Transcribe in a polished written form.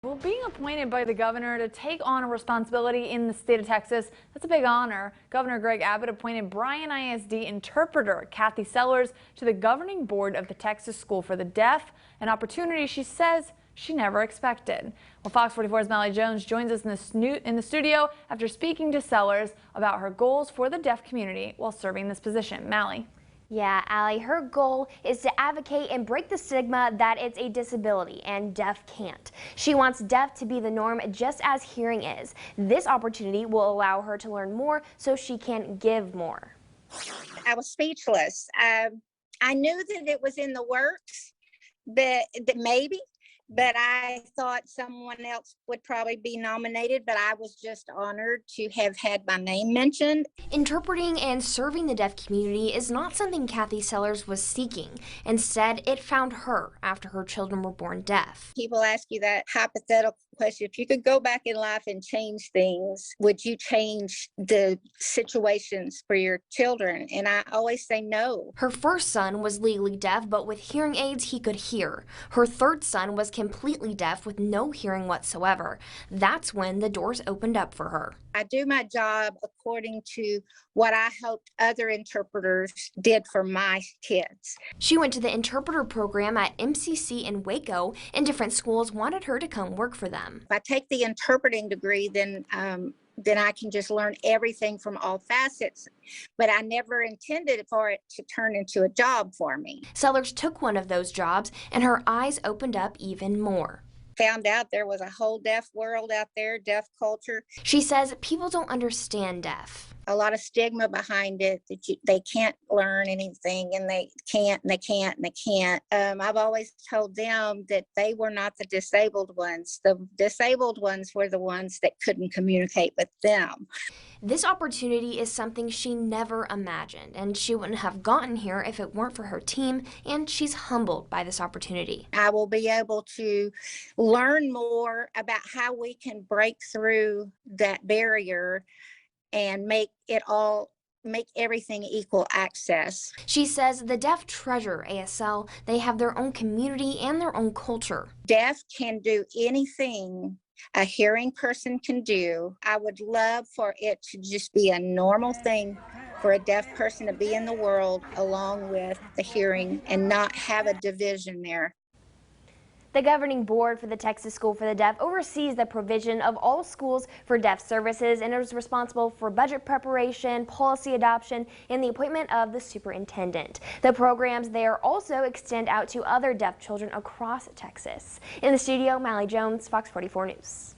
Well, being appointed by the governor to take on a responsibility in the state of Texas, that's a big honor. Governor Greg Abbott appointed Bryan ISD interpreter Kathy Sellers to the governing board of the Texas School for the Deaf, an opportunity she says she never expected. Well, Fox 44's Mally Jones joins us in the studio after speaking to Sellers about her goals for the deaf community while serving this position. Mally. Yeah, Allie, her goal is to advocate and break the stigma that it's a disability and deaf can't. She wants deaf to be the norm just as hearing is. This opportunity will allow her to learn more so she can give more. I was speechless. I knew that it was in the works, that maybe, but I thought someone else would probably be nominated, but I was just honored to have had my name mentioned. Interpreting and serving the deaf community is not something Kathy Sellers was seeking. Instead, it found her after her children were born deaf. People ask you that hypothetical question, if you could go back in life and change things, would you change the situations for your children? And I always say no. Her first son was legally deaf, but with hearing aids he could hear. Her third son was completely deaf with no hearing whatsoever. That's when the doors opened up for her. I do my job according to what I hoped other interpreters did for my kids. She went to the interpreter program at MCC in Waco, and different schools wanted her to come work for them. If I take the interpreting degree, then I can just learn everything from all facets, but I never intended for it to turn into a job for me. Sellers took one of those jobs, and her eyes opened up even more. Found out there was a whole deaf world out there, deaf culture. She says people don't understand deaf. A lot of stigma behind it, that they can't learn anything, and they can't, and they can't, and they can't. I've always told them that they were not the disabled ones. The disabled ones were the ones that couldn't communicate with them. This opportunity is something she never imagined, and she wouldn't have gotten here if it weren't for her team, and she's humbled by this opportunity. I will be able to learn more about how we can break through that barrier and make everything equal access. She says the deaf treasure ASL. They have their own community and their own culture. Deaf can do anything a hearing person can do. I would love for it to just be a normal thing for a deaf person to be in the world along with the hearing and not have a division there. The governing board for the Texas School for the Deaf oversees the provision of all schools for deaf services and is responsible for budget preparation, policy adoption, and the appointment of the superintendent. The programs there also extend out to other deaf children across Texas. In the studio, Mally Jones, Fox 44 News.